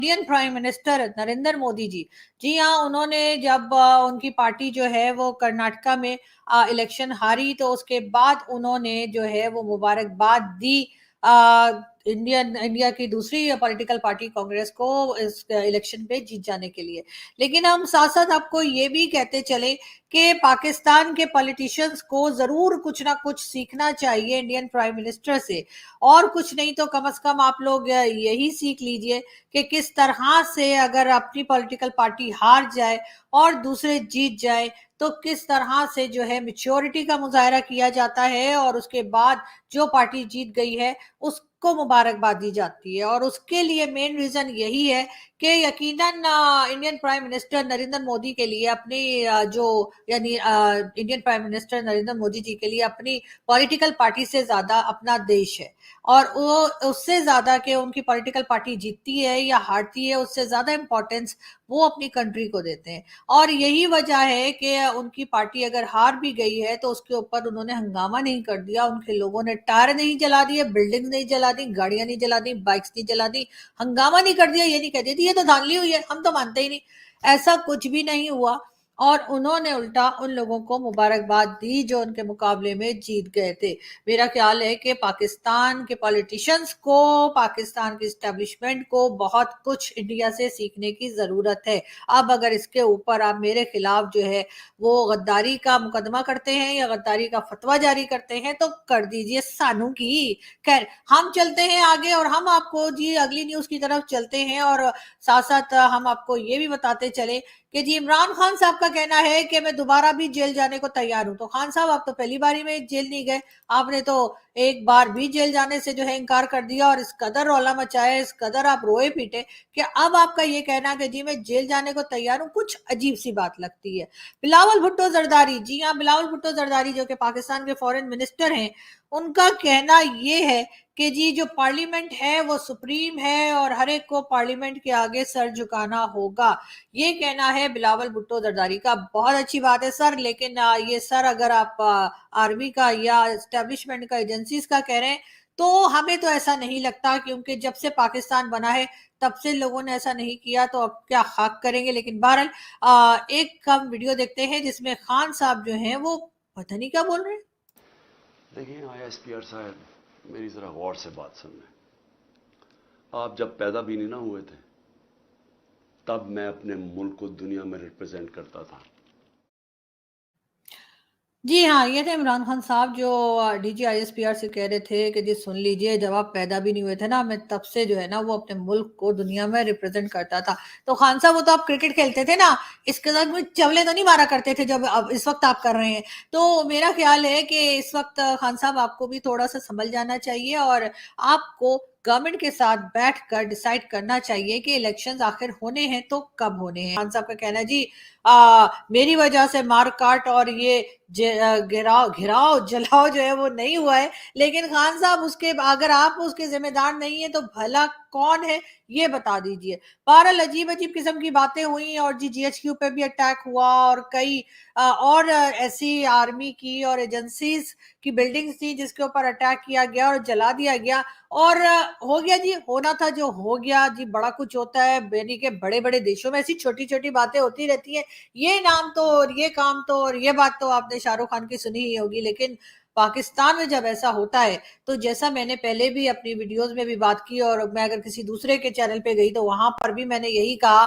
Indian prime minister Narendra Modi ji, जी हाँ, उन्होंने जब उनकी पार्टी जो है वो कर्नाटका में इलेक्शन हारी, तो उसके बाद उन्होंने जो है वो मुबारकबाद दी इंडिया की दूसरी पॉलिटिकल पार्टी कांग्रेस को इस इलेक्शन पे जीत जाने के लिए। लेकिन हम साथ साथ आपको ये भी कहते चले कि पाकिस्तान के पॉलिटिशियंस को जरूर कुछ ना कुछ सीखना चाहिए इंडियन प्राइम मिनिस्टर से, और कुछ नहीं तो कम से कम आप लोग यही सीख लीजिए कि किस तरह से अगर अपनी पॉलिटिकल पार्टी हार जाए और दूसरे जीत जाए तो किस तरह से जो है मेच्योरिटी का मुजाहरा किया जाता है, और उसके बाद जो पार्टी जीत गई है उसको मुबारकबाद दी जाती है। और उसके लिए मेन रीजन यही है कि यकीनन Indian prime minister Narendra Modi के लिए अपनी जो यानी Indian prime minister Narendra Modi ji के लिए अपनी पॉलिटिकल पार्टी से ज्यादा अपना देश है, और वो उससे ज्यादा कि उनकी पॉलिटिकल पार्टी जीतती है या हारती है, उससे ज्यादा इंपॉर्टेंस वो अपनी कंट्री को देते हैं। और यही वजह है कि उनकी पार्टी अगर हार भी गई है तो उसके ऊपर उन्होंने हंगामा नहीं कर दिया, उनके लोगों ने टायर नहीं जला दिए, बिल्डिंग नहीं जला दी, गाड़ियां नहीं जला दी, बाइक्स नहीं जला दी, हंगामा नहीं कर दिया, ये नहीं कह दिया ये तो धांधली हुई है, हम तो मानते ही नहीं। ऐसा कुछ भी नहीं हुआ, और उन्होंने उल्टा उन लोगों को मुबारकबाद दी जो उनके मुकाबले में जीत गए थे। मेरा ख्याल है कि पाकिस्तान के पॉलिटिशियंस को, पाकिस्तान की स्टैब्लिशमेंट को बहुत कुछ इंडिया से सीखने की जरूरत है। अब अगर इसके ऊपर आप मेरे खिलाफ जो है वो गद्दारी का मुकदमा करते हैं या गद्दारी का फतवा जारी करते हैं तो कर दीजिए सानू की। खैर, हम चलते हैं आगे और हम आपको जी अगली न्यूज की तरफ चलते हैं, और साथ साथ हम आपको ये भी बताते चले कि जी इमरान खान साहब का कहना है कि मैं दोबारा भी जेल जाने को तैयार हूं। तो खान साहब, आप तो पहली बारी में जेल नहीं गए, आपने तो एक बार भी जेल जाने से जो है इनकार कर दिया, और इस कदर रौला मचाया, इस कदर आप रोए पीटे कि अब आपका ये कहना कि जी मैं जेल जाने को तैयार हूं, कुछ अजीब सी बात लगती है। बिलावल भुट्टो जरदारी, जी हाँ, बिलावल भुट्टो जरदारी जो कि पाकिस्तान के फॉरेन मिनिस्टर हैं, उनका कहना ये है कि जी जो पार्लियामेंट है वो सुप्रीम है और हर एक को पार्लियामेंट के आगे सर झुकाना होगा। ये कहना है बिलावल भुट्टो जरदारी का। बहुत अच्छी बात है सर, लेकिन ये सर अगर आप आर्मी का या एस्टेब्लिशमेंट का, एजेंसीज का कह रहे हैं तो हमें तो ऐसा नहीं लगता, क्योंकि जब से पाकिस्तान बना है तब से लोगों ने ऐसा नहीं किया, तो अब क्या खाक करेंगे। लेकिन बहरहाल एक हम वीडियो देखते हैं जिसमें खान साहब जो हैं वो पता नहीं क्या बोल रहे हैं। देखिए ISPR साहब, मेरी ज़रा गौर से बात सुन लें। आप जब पैदा भी नहीं ना हुए थे तब मैं अपने मुल्क को दुनिया में रिप्रेजेंट करता था। जी हाँ, ये थे इमरान खान साहब जो DGISPR से कह रहे थे कि जी सुन लीजिए, जब आप पैदा भी नहीं हुए थे ना, मैं तब से जो है ना वो अपने मुल्क को दुनिया में रिप्रेजेंट करता था। तो खान साहब, वो तो आप क्रिकेट खेलते थे ना, इसके साथ में चवले तो नहीं मारा करते थे जब अब इस वक्त आप कर रहे हैं। तो मेरा ख्याल है कि इस वक्त खान साहब आपको भी थोड़ा सा संभल जाना चाहिए, और आपको गवर्नमेंट के साथ बैठकर डिसाइड करना चाहिए कि इलेक्शंस आखिर होने हैं तो कब होने हैं। खान साहब का कहना है जी मेरी वजह से मार काट और ये घिराव घिराव जलाओ जो है वो नहीं हुआ है, लेकिन खान साहब उसके अगर आप उसके जिम्मेदार नहीं है तो भला कौन है ये बता दीजिए। बहरहाल अजीब अजीब किस्म की बातें हुई, और जी GHQ पे भी अटैक हुआ, और कई और ऐसी आर्मी की और एजेंसीज की बिल्डिंग्स थी जिसके ऊपर अटैक किया गया और जला दिया गया। और हो गया जी, होना था जो हो गया जी, बड़ा कुछ होता है, यानी कि बड़े बड़े देशों में ऐसी छोटी छोटी बातें होती रहती है, ये नाम तो और ये काम तो और ये बात तो आपने शाहरुख खान की सुनी ही होगी। लेकिन पाकिस्तान में जब ऐसा होता है तो जैसा मैंने पहले भी अपनी वीडियोस में भी बात की, और मैं अगर किसी दूसरे के चैनल पे गई तो वहां पर भी मैंने यही कहा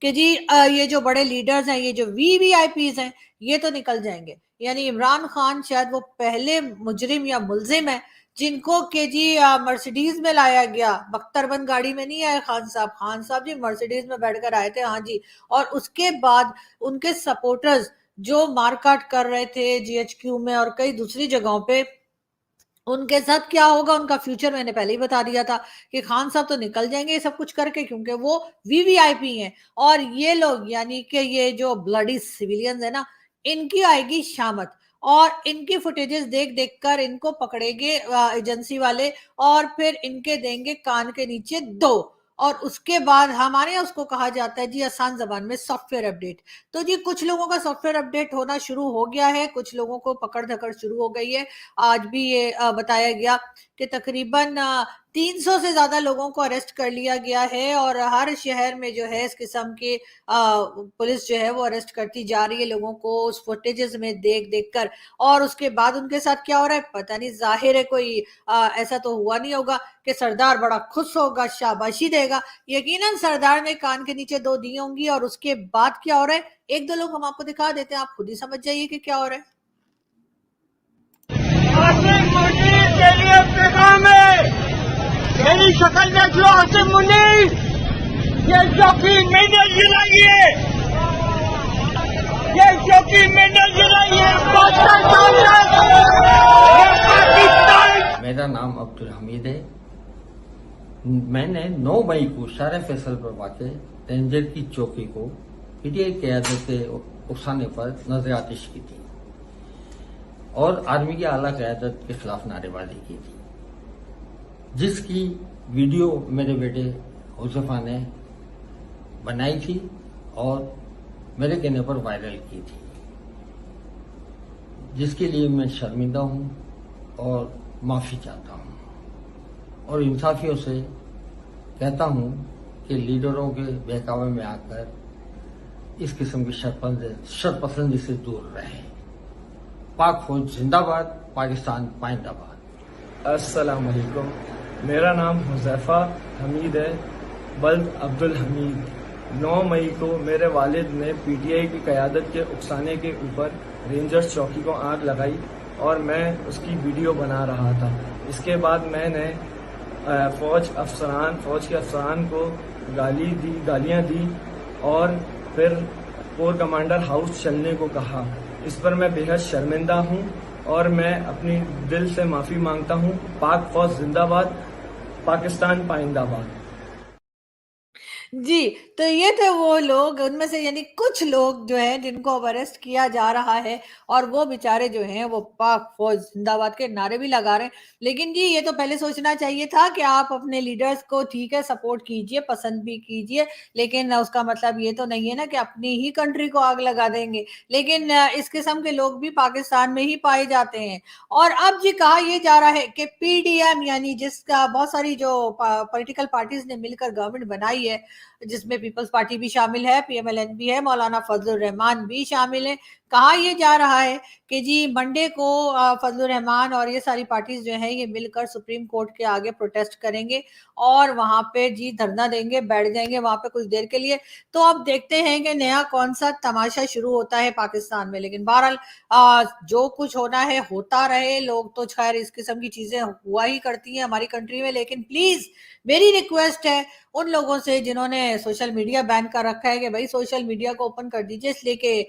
कि जी ये जो बड़े लीडर्स हैं, ये जो VVIPs हैं, ये तो निकल जाएंगे। यानी इमरान खान शायद वो पहले मुजरिम या मुलजिम है जिनको के जी मर्सिडीज में लाया गया, बख्तरबंद गाड़ी में नहीं आए खान साहब। खान साहब जी मर्सिडीज में बैठकर आए थे, हाँ जी। और उसके बाद उनके सपोर्टर्स जो मारकाट कर रहे थे GHQ में और कई दूसरी जगहों पे, उनके साथ क्या होगा, उनका फ्यूचर मैंने पहले ही बता दिया था कि खान साहब तो निकल जाएंगे ये सब कुछ करके, क्योंकि वो VVIP हैं। और ये लोग यानी कि ये जो ब्लडी सिविलियंस है ना, इनकी आएगी शामत, और इनकी फुटेजेस देख देख कर इनको पकड़ेंगे एजेंसी वाले, और फिर इनके देंगे कान के नीचे दो, और उसके बाद हमारे यहाँ उसको कहा जाता है जी आसान जबान में सॉफ्टवेयर अपडेट। तो जी कुछ लोगों का सॉफ्टवेयर अपडेट होना शुरू हो गया है, कुछ लोगों को पकड़ धकड़ शुरू हो गई है। आज भी ये बताया गया कि तकरीबन 300 से ज्यादा लोगों को अरेस्ट कर लिया गया है और हर शहर में जो है इस किस्म के पुलिस जो है वो अरेस्ट करती जा रही है लोगों को उस फुटेजेस में देख देख कर। और उसके बाद उनके साथ क्या हो रहा है पता नहीं, जाहिर है कोई ऐसा तो हुआ नहीं होगा कि सरदार बड़ा खुश होगा, शाबाशी देगा। यकीनन सरदार ने कान के नीचे 2 दी होंगी। और उसके बाद क्या हो रहा है, 1-2 लोग हम आपको दिखा देते हैं, आप खुद ही समझ जाइए कि क्या हो रहा है। आसिम मुनीर के लिए पैगाम है, मेरी शक्ल में जो आसिम मुनीर, ये चौकी मैंने जलाइए, ये चौकी मैंने जलाइए, पाकिस्तान। मेरा नाम अब्दुल हमीद है। मैंने 9 मई को शारे फैसल पर वाक़े रेंजर की चौकी को पीटीआई क़यादत के उकसाने पर नजर आतिश की थी और आर्मी की आला क़यादत के खिलाफ नारेबाजी की थी, जिसकी वीडियो मेरे बेटे हुज़ैफा ने बनाई थी और मेरे कहने पर वायरल की थी, जिसके लिए मैं शर्मिंदा हूं और माफ़ी चाहता हूं और इंसाफियों से कहता हूं कि लीडरों के बहकावे में आकर इस किस्म की शरपसंदी से दूर रहे। पाक फौज जिंदाबाद, पाकिस्तान पाइंदाबाद। अस्सलाम वालेकुम, मेरा नाम हुज़ैफा हमीद है, बल्द अब्दुल हमीद। 9 मई को मेरे वालिद ने पीटीआई की क़यादत के उकसाने के ऊपर रेंजर्स चौकी को आग लगाई और मैं उसकी वीडियो बना रहा था। इसके बाद मैंने फौज के अफसरान को गालियां दी और फिर कोर कमांडर हाउस चलने को कहा। इस पर मैं बेहद शर्मिंदा हूं और मैं अपनी दिल से माफी मांगता हूं। पाक फौज जिंदाबाद, पाकिस्तान पाइंदाबाद। जी, तो ये थे वो लोग, उनमें से यानी कुछ लोग जो हैं जिनको अब अरेस्ट किया जा रहा है और वो बेचारे जो हैं वो पाक फौज जिंदाबाद के नारे भी लगा रहे हैं। लेकिन जी ये तो पहले सोचना चाहिए था कि आप अपने लीडर्स को ठीक है सपोर्ट कीजिए, पसंद भी कीजिए, लेकिन उसका मतलब ये तो नहीं है ना कि अपनी ही कंट्री को आग लगा देंगे। लेकिन इस किस्म के लोग भी पाकिस्तान में ही पाए जाते हैं। और अब जी कहा यह जा रहा है कि पीडीएम यानी जिसका बहुत सारी जो पॉलिटिकल पार्टीज ने मिलकर गवर्नमेंट बनाई है, जिसमें पीपल्स पार्टी भी शामिल है, पीएमएलएन भी है, मौलाना फजलुर रहमान भी शामिल है। कहा यह जा रहा है कि जी मंडे को फजलुर रहमान और ये सारी पार्टीज जो है ये मिलकर सुप्रीम कोर्ट के आगे प्रोटेस्ट करेंगे और वहां पे जी धरना देंगे, बैठ जाएंगे वहां पे कुछ देर के लिए। तो अब देखते हैं कि नया कौन सा तमाशा शुरू होता है पाकिस्तान में। लेकिन बहरहाल जो कुछ होना है होता रहे। लोग तो खैर इस किस्म की चीजें हुआ ही करती हैं हमारी कंट्री में। लेकिन प्लीज मेरी रिक्वेस्ट है उन लोगों से जिन्होंने सोशल मीडिया बैन कर रखा है कि भाई सोशल मीडिया को ओपन कर दीजिए, इसलिए कि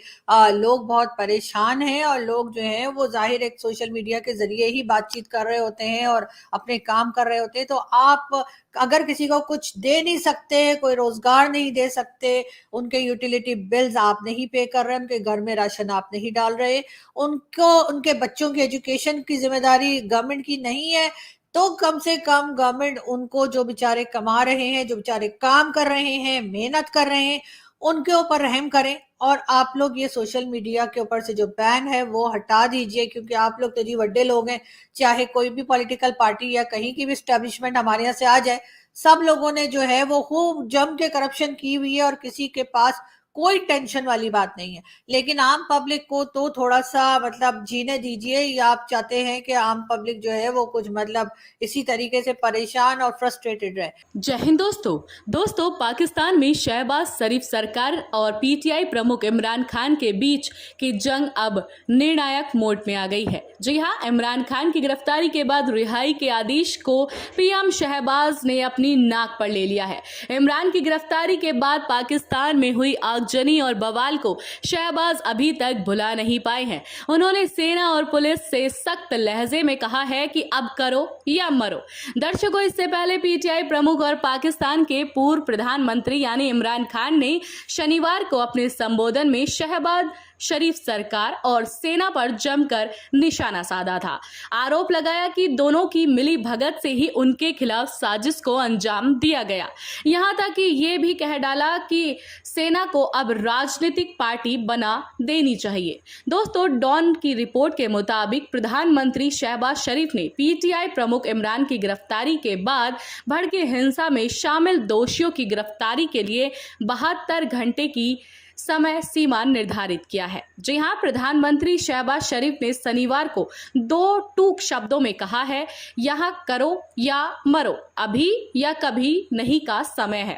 लोग बहुत परेशान हैं और लोग जो हैं वो जाहिर एक सोशल मीडिया के जरिए ही बातचीत कर रहे होते हैं और अपने काम कर रहे होते हैं। तो आप अगर किसी को कुछ दे नहीं सकते, कोई रोजगार नहीं दे सकते, उनके यूटिलिटी बिल्स आप नहीं पे कर रहे, उनके घर में राशन आप नहीं डाल रहे, उनको उनके बच्चों की एजुकेशन की जिम्मेदारी गवर्नमेंट की नहीं है, तो कम से कम गवर्नमेंट उनको जो बेचारे कमा रहे हैं, जो बेचारे काम कर रहे हैं, मेहनत कर रहे हैं, उनके ऊपर रहम करें। और आप लोग ये सोशल मीडिया के ऊपर से जो बैन है वो हटा दीजिए, क्योंकि आप लोग तो जी बड़े लोग हैं। चाहे कोई भी पॉलिटिकल पार्टी या कहीं की भी स्टैब्लिशमेंट हमारे यहाँ से आ जाए, सब लोगों ने जो है वो खूब जम के करप्शन की हुई है और किसी के पास कोई टेंशन वाली बात नहीं है। लेकिन आम पब्लिक को तो थोड़ा सा मतलब जीने दीजिए, या आप चाहते हैं कि आम पब्लिक जो है वो कुछ मतलब इसी तरीके से परेशान और फ्रस्ट्रेटेड रहे। जय हिंद दोस्तों, पाकिस्तान में शहबाज शरीफ सरकार और पीटीआई प्रमुख इमरान खान के बीच की जंग अब निर्णायक मोड में आ गई है। जी हाँ, इमरान खान की गिरफ्तारी के बाद रिहाई के आदेश को पीएम शहबाज ने अपनी नाक पर ले लिया है। इमरान की गिरफ्तारी के बाद पाकिस्तान में हुई आगजनी और बवाल को शहबाज अभी तक भुला नहीं पाए हैं। उन्होंने सेना और पुलिस से सख्त लहजे में कहा है कि अब करो या मरो। दर्शकों, इससे पहले पीटीआई प्रमुख और पाकिस्तान के पूर्व प्रधानमंत्री यानी इमरान खान ने शनिवार को अपने संबोधन में शहबाज शरीफ सरकार और सेना पर जमकर निशाना साधा था। आरोप लगाया कि दोनों की मिली भगत से ही उनके खिलाफ साजिश को अंजाम दिया गया। यहां तक कि ये भी कह डाला कि सेना को अब राजनीतिक पार्टी बना देनी चाहिए। दोस्तों, डॉन की रिपोर्ट के मुताबिक प्रधानमंत्री शहबाज शरीफ ने पीटीआई प्रमुख इमरान की गिरफ्तारी के बाद भड़के हिंसा में शामिल दोषियों की गिरफ्तारी के लिए 72 घंटे की समय सीमा निर्धारित किया है। जी हां, प्रधानमंत्री शहबाज शरीफ ने शनिवार को 2 टूक शब्दों में कहा है, यहां करो या मरो, अभी या कभी नहीं का समय है।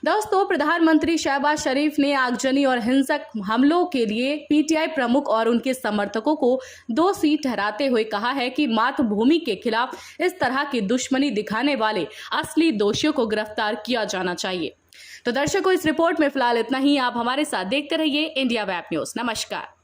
दोस्तों, प्रधानमंत्री शहबाज शरीफ ने आगजनी और हिंसक हमलों के लिए पीटीआई प्रमुख और उनके समर्थकों को दोषी ठहराते हुए कहा है कि मातृभूमि के खिलाफ इस तरह की दुश्मनी दिखाने वाले असली दोषियों को गिरफ्तार किया जाना चाहिए। तो दर्शकों, इस रिपोर्ट में फिलहाल इतना ही। आप हमारे साथ देखते रहिए इंडिया वेब न्यूज। नमस्कार।